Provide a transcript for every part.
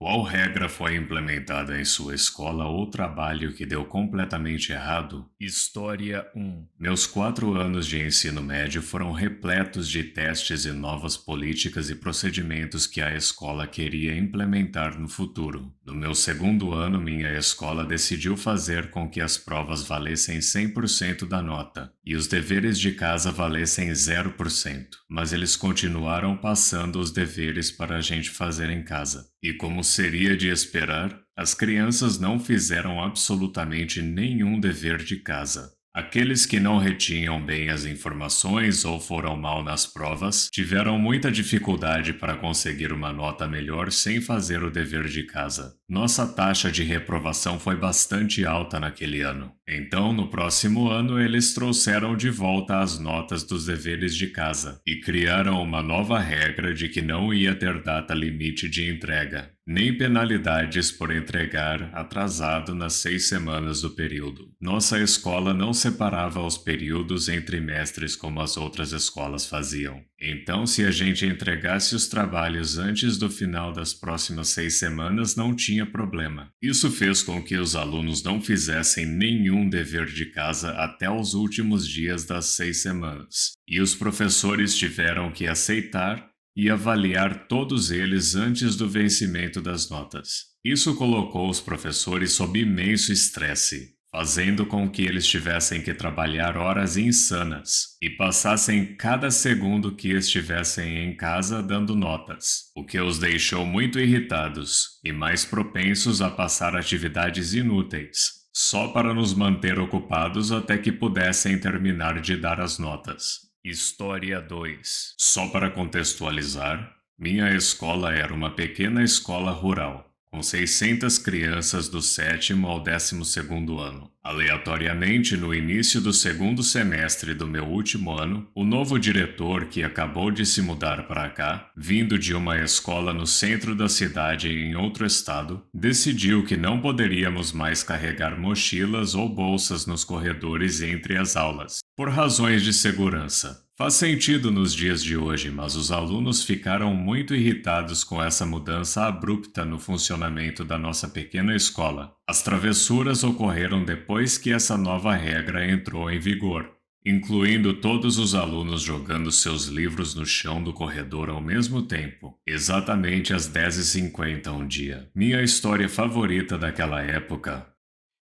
Qual regra foi implementada em sua escola ou trabalho que deu completamente errado? História 1. Meus 4 anos de ensino médio foram repletos de testes e novas políticas e procedimentos que a escola queria implementar no futuro. No meu segundo ano, minha escola decidiu fazer com que as provas valessem 100% da nota e os deveres de casa valessem 0%, mas eles continuaram passando os deveres para a gente fazer em casa. E como seria de esperar, as crianças não fizeram absolutamente nenhum dever de casa. Aqueles que não retinham bem as informações ou foram mal nas provas tiveram muita dificuldade para conseguir uma nota melhor sem fazer o dever de casa. Nossa taxa de reprovação foi bastante alta naquele ano. Então, no próximo ano, eles trouxeram de volta as notas dos deveres de casa e criaram uma nova regra de que não ia ter data limite de entrega, nem penalidades por entregar atrasado nas 6 semanas do período. Nossa escola não separava os períodos em trimestres como as outras escolas faziam. Então, se a gente entregasse os trabalhos antes do final das próximas 6 semanas, não tinha problema. Isso fez com que os alunos não fizessem nenhum dever de casa até os últimos dias das 6 semanas. E os professores tiveram que aceitar e avaliar todos eles antes do vencimento das notas. Isso colocou os professores sob imenso estresse, fazendo com que eles tivessem que trabalhar horas insanas e passassem cada segundo que estivessem em casa dando notas, o que os deixou muito irritados e mais propensos a passar atividades inúteis, só para nos manter ocupados até que pudessem terminar de dar as notas. História 2. Só para contextualizar, minha escola era uma pequena escola rural, com 600 crianças do 7º ao 12º ano. Aleatoriamente, no início do segundo semestre do meu último ano, o novo diretor, que acabou de se mudar para cá, vindo de uma escola no centro da cidade em outro estado, decidiu que não poderíamos mais carregar mochilas ou bolsas nos corredores entre as aulas, por razões de segurança. Faz sentido nos dias de hoje, mas os alunos ficaram muito irritados com essa mudança abrupta no funcionamento da nossa pequena escola. As travessuras ocorreram depois que essa nova regra entrou em vigor, incluindo todos os alunos jogando seus livros no chão do corredor ao mesmo tempo, exatamente às 10h50 um dia. Minha história favorita daquela época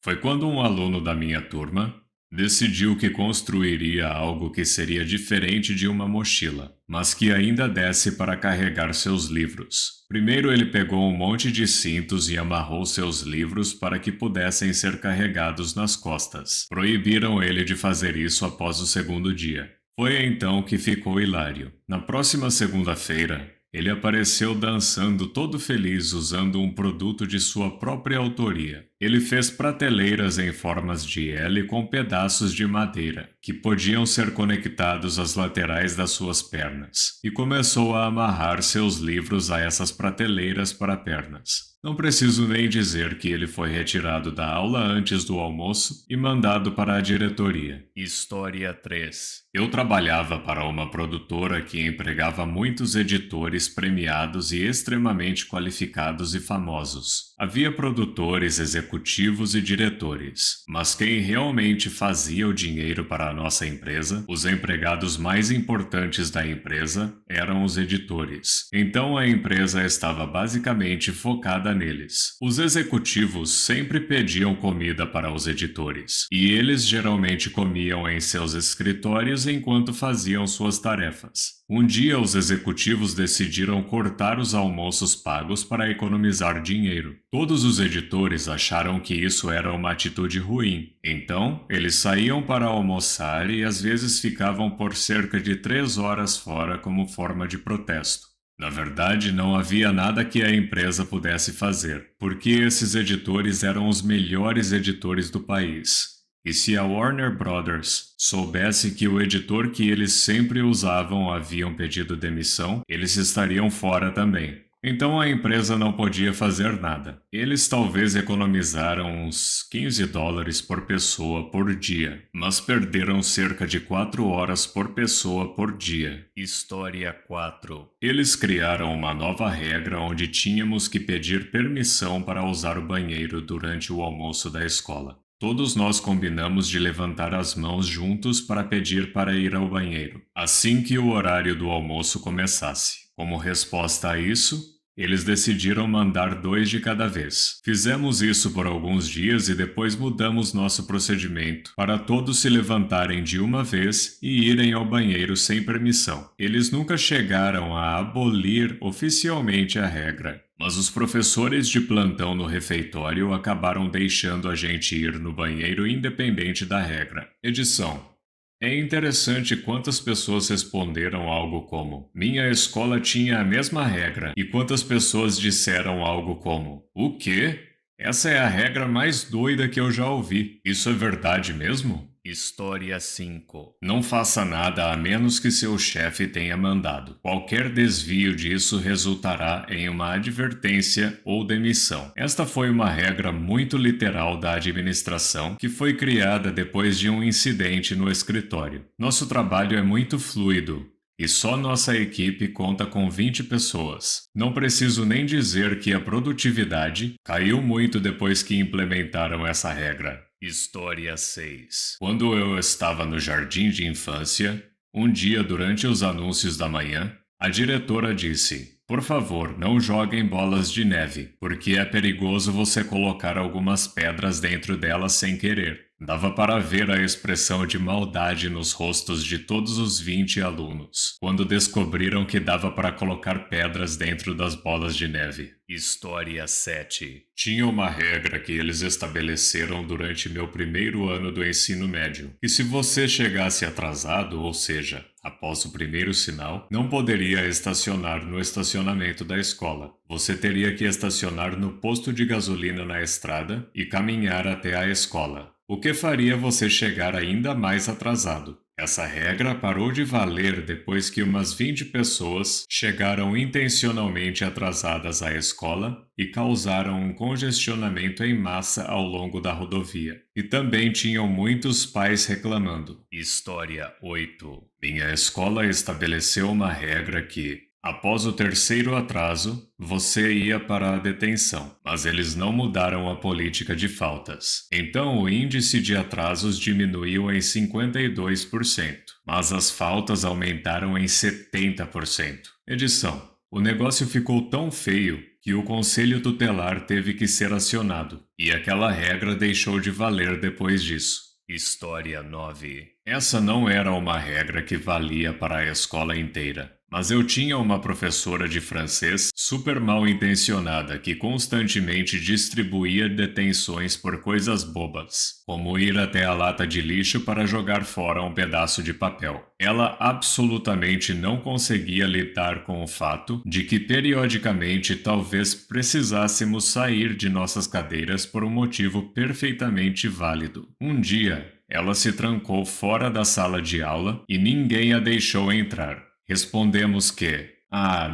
foi quando um aluno da minha turma decidiu que construiria algo que seria diferente de uma mochila, mas que ainda desse para carregar seus livros. Primeiro ele pegou um monte de cintos e amarrou seus livros para que pudessem ser carregados nas costas. Proibiram ele de fazer isso após o segundo dia. Foi então que ficou hilário. Na próxima segunda-feira, ele apareceu dançando todo feliz usando um produto de sua própria autoria. Ele fez prateleiras em formas de L com pedaços de madeira, que podiam ser conectados às laterais das suas pernas, e começou a amarrar seus livros a essas prateleiras para pernas. Não preciso nem dizer que ele foi retirado da aula antes do almoço e mandado para a diretoria. História 3. Eu trabalhava para uma produtora que empregava muitos editores premiados e extremamente qualificados e famosos. Havia produtores, executivos e diretores, mas quem realmente fazia o dinheiro para a nossa empresa, os empregados mais importantes da empresa, eram os editores. Então a empresa estava basicamente focada neles. Os executivos sempre pediam comida para os editores, e eles geralmente comiam em seus escritórios enquanto faziam suas tarefas. Um dia os executivos decidiram cortar os almoços pagos para economizar dinheiro. Todos os editores acharam que isso era uma atitude ruim. Então, eles saíam para almoçar e às vezes ficavam por cerca de 3 horas fora como forma de protesto. Na verdade, não havia nada que a empresa pudesse fazer, porque esses editores eram os melhores editores do país. E se a Warner Brothers soubesse que o editor que eles sempre usavam haviam pedido demissão, eles estariam fora também. Então a empresa não podia fazer nada. Eles talvez economizaram uns $15 por pessoa por dia, mas perderam cerca de 4 horas por pessoa por dia. História 4. Eles criaram uma nova regra onde tínhamos que pedir permissão para usar o banheiro durante o almoço da escola. Todos nós combinamos de levantar as mãos juntos para pedir para ir ao banheiro, assim que o horário do almoço começasse. Como resposta a isso, eles decidiram mandar 2 de cada vez. Fizemos isso por alguns dias e depois mudamos nosso procedimento para todos se levantarem de uma vez e irem ao banheiro sem permissão. Eles nunca chegaram a abolir oficialmente a regra, mas os professores de plantão no refeitório acabaram deixando a gente ir no banheiro independente da regra. Edição. É interessante quantas pessoas responderam algo como: minha escola tinha a mesma regra, e quantas pessoas disseram algo como: o quê? Essa é a regra mais doida que eu já ouvi. Isso é verdade mesmo? História 5. Não faça nada a menos que seu chefe tenha mandado. Qualquer desvio disso resultará em uma advertência ou demissão. Esta foi uma regra muito literal da administração que foi criada depois de um incidente no escritório. Nosso trabalho é muito fluido e só nossa equipe conta com 20 pessoas. Não preciso nem dizer que a produtividade caiu muito depois que implementaram essa regra. História 6. Quando eu estava no jardim de infância, um dia durante os anúncios da manhã, a diretora disse: por favor, não joguem bolas de neve, porque é perigoso você colocar algumas pedras dentro delas sem querer. Dava para ver a expressão de maldade nos rostos de todos os 20 alunos, quando descobriram que dava para colocar pedras dentro das bolas de neve. História 7. Tinha uma regra que eles estabeleceram durante meu primeiro ano do ensino médio, que se você chegasse atrasado, ou seja, após o primeiro sinal, não poderia estacionar no estacionamento da escola. Você teria que estacionar no posto de gasolina na estrada e caminhar até a escola, o que faria você chegar ainda mais atrasado. Essa regra parou de valer depois que umas 20 pessoas chegaram intencionalmente atrasadas à escola e causaram um congestionamento em massa ao longo da rodovia. E também tinham muitos pais reclamando. História 8. Minha escola estabeleceu uma regra que, após o terceiro atraso, você ia para a detenção, mas eles não mudaram a política de faltas. Então o índice de atrasos diminuiu em 52%, mas as faltas aumentaram em 70%. Edição. O negócio ficou tão feio que o conselho tutelar teve que ser acionado, e aquela regra deixou de valer depois disso. História 9. Essa não era uma regra que valia para a escola inteira. Mas eu tinha uma professora de francês super mal intencionada que constantemente distribuía detenções por coisas bobas, como ir até a lata de lixo para jogar fora um pedaço de papel. Ela absolutamente não conseguia lidar com o fato de que periodicamente talvez precisássemos sair de nossas cadeiras por um motivo perfeitamente válido. Um dia, ela se trancou fora da sala de aula e ninguém a deixou entrar. Respondemos que,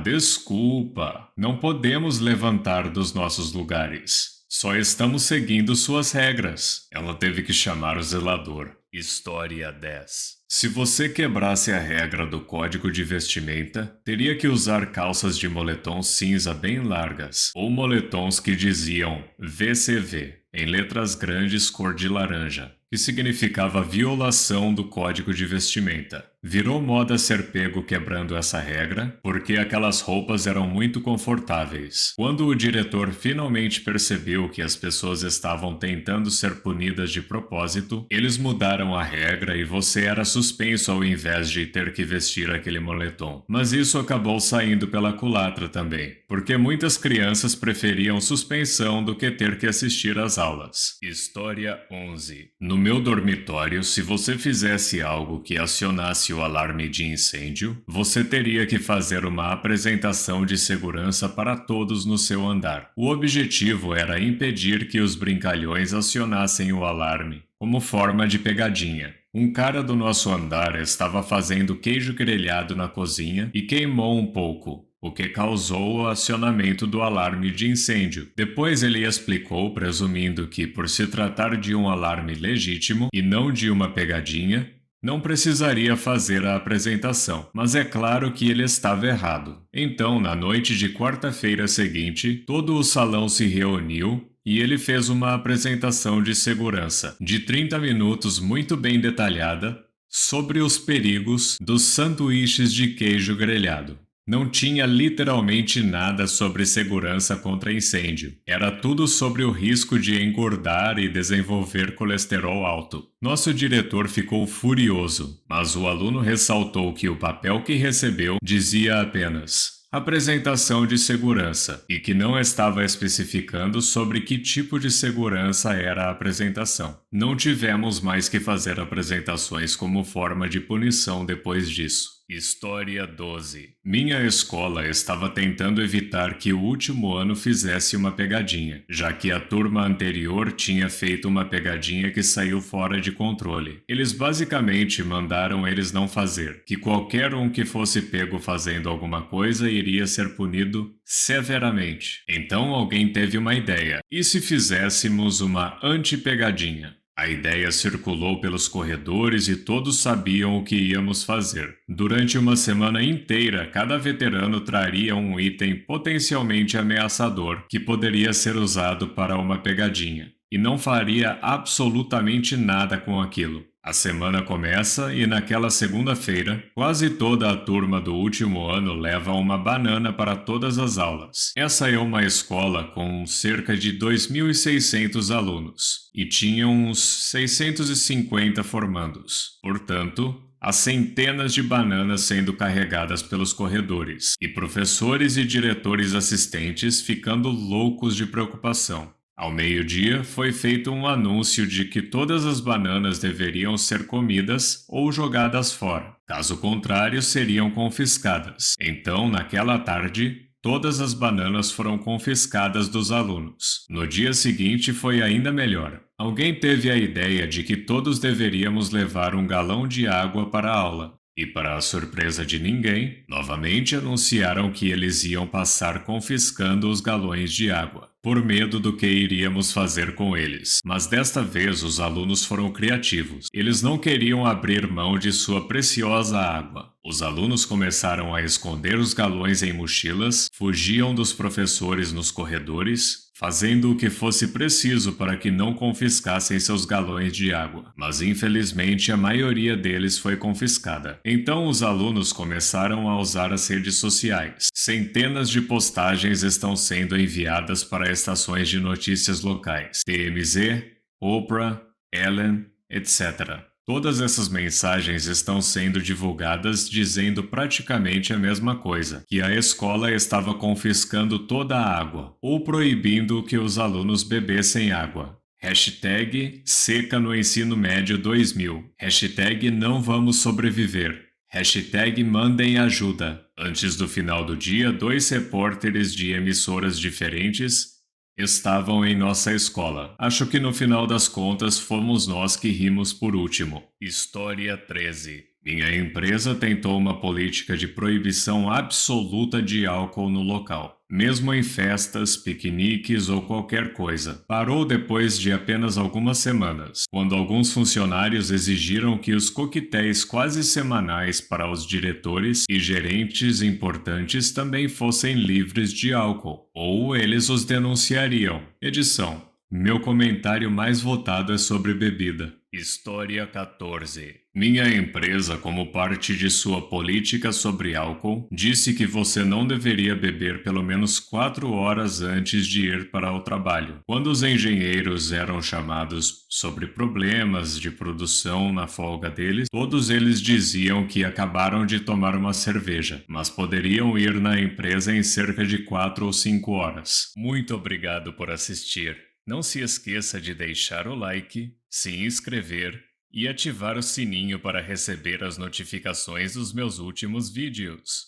desculpa, não podemos levantar dos nossos lugares. Só estamos seguindo suas regras. Ela teve que chamar o zelador. História 10. Se você quebrasse a regra do código de vestimenta, teria que usar calças de moletom cinza bem largas, ou moletons que diziam VCV, em letras grandes cor de laranja, que significava violação do código de vestimenta. Virou moda ser pego quebrando essa regra, porque aquelas roupas eram muito confortáveis. Quando o diretor finalmente percebeu que as pessoas estavam tentando ser punidas de propósito, eles mudaram a regra e você era suspenso ao invés de ter que vestir aquele moletom. Mas isso acabou saindo pela culatra também, porque muitas crianças preferiam suspensão do que ter que assistir às aulas. História 11. No meu dormitório, se você fizesse algo que acionasse o alarme de incêndio, você teria que fazer uma apresentação de segurança para todos no seu andar. O objetivo era impedir que os brincalhões acionassem o alarme, como forma de pegadinha. Um cara do nosso andar estava fazendo queijo grelhado na cozinha e queimou um pouco. o que causou o acionamento do alarme de incêndio. Depois ele explicou, presumindo que, por se tratar de um alarme legítimo e não de uma pegadinha, não precisaria fazer a apresentação, mas é claro que ele estava errado. Então, na noite de quarta-feira seguinte, todo o salão se reuniu e ele fez uma apresentação de segurança de 30 minutos muito bem detalhada sobre os perigos dos sanduíches de queijo grelhado. Não tinha literalmente nada sobre segurança contra incêndio. Era tudo sobre o risco de engordar e desenvolver colesterol alto. Nosso diretor ficou furioso, mas o aluno ressaltou que o papel que recebeu dizia apenas apresentação de segurança e que não estava especificando sobre que tipo de segurança era a apresentação. Não tivemos mais que fazer apresentações como forma de punição depois disso. História 12. Minha escola estava tentando evitar que o último ano fizesse uma pegadinha, já que a turma anterior tinha feito uma pegadinha que saiu fora de controle. Eles basicamente mandaram eles não fazer, que qualquer um que fosse pego fazendo alguma coisa iria ser punido severamente. Então alguém teve uma ideia. E se fizéssemos uma anti-pegadinha? A ideia circulou pelos corredores e todos sabiam o que íamos fazer. Durante uma semana inteira, cada veterano traria um item potencialmente ameaçador que poderia ser usado para uma pegadinha, e não faria absolutamente nada com aquilo. A semana começa e naquela segunda-feira, quase toda a turma do último ano leva uma banana para todas as aulas. Essa é uma escola com cerca de 2.600 alunos e tinha uns 650 formandos. Portanto, há centenas de bananas sendo carregadas pelos corredores e professores e diretores assistentes ficando loucos de preocupação. Ao meio-dia, foi feito um anúncio de que todas as bananas deveriam ser comidas ou jogadas fora. Caso contrário, seriam confiscadas. Então, naquela tarde, todas as bananas foram confiscadas dos alunos. No dia seguinte foi ainda melhor. Alguém teve a ideia de que todos deveríamos levar um galão de água para a aula. E, para a surpresa de ninguém, novamente anunciaram que eles iam passar confiscando os galões de água, por medo do que iríamos fazer com eles. Mas desta vez os alunos foram criativos. Eles não queriam abrir mão de sua preciosa água. Os alunos começaram a esconder os galões em mochilas, fugiam dos professores nos corredores, fazendo o que fosse preciso para que não confiscassem seus galões de água. Mas infelizmente a maioria deles foi confiscada. Então os alunos começaram a usar as redes sociais. Centenas de postagens estão sendo enviadas para estações de notícias locais, TMZ, Oprah, Ellen, etc. Todas essas mensagens estão sendo divulgadas dizendo praticamente a mesma coisa, que a escola estava confiscando toda a água, ou proibindo que os alunos bebessem água. Hashtag seca no ensino médio 2000. Hashtag não vamos sobreviver. Hashtag mandem ajuda. Antes do final do dia, 2 repórteres de emissoras diferentes estavam em nossa escola. Acho que no final das contas fomos nós que rimos por último. História 13. Minha empresa tentou uma política de proibição absoluta de álcool no local, mesmo em festas, piqueniques ou qualquer coisa. Parou depois de apenas algumas semanas, quando alguns funcionários exigiram que os coquetéis quase semanais para os diretores e gerentes importantes também fossem livres de álcool, ou eles os denunciariam. Edição: meu comentário mais votado é sobre bebida. História 14. Minha empresa, como parte de sua política sobre álcool, disse que você não deveria beber pelo menos 4 horas antes de ir para o trabalho. Quando os engenheiros eram chamados sobre problemas de produção na folga deles, todos eles diziam que acabaram de tomar uma cerveja, mas poderiam ir na empresa em cerca de 4 ou 5 horas. Muito obrigado por assistir. Não se esqueça de deixar o like, se inscrever e ativar o sininho para receber as notificações dos meus últimos vídeos.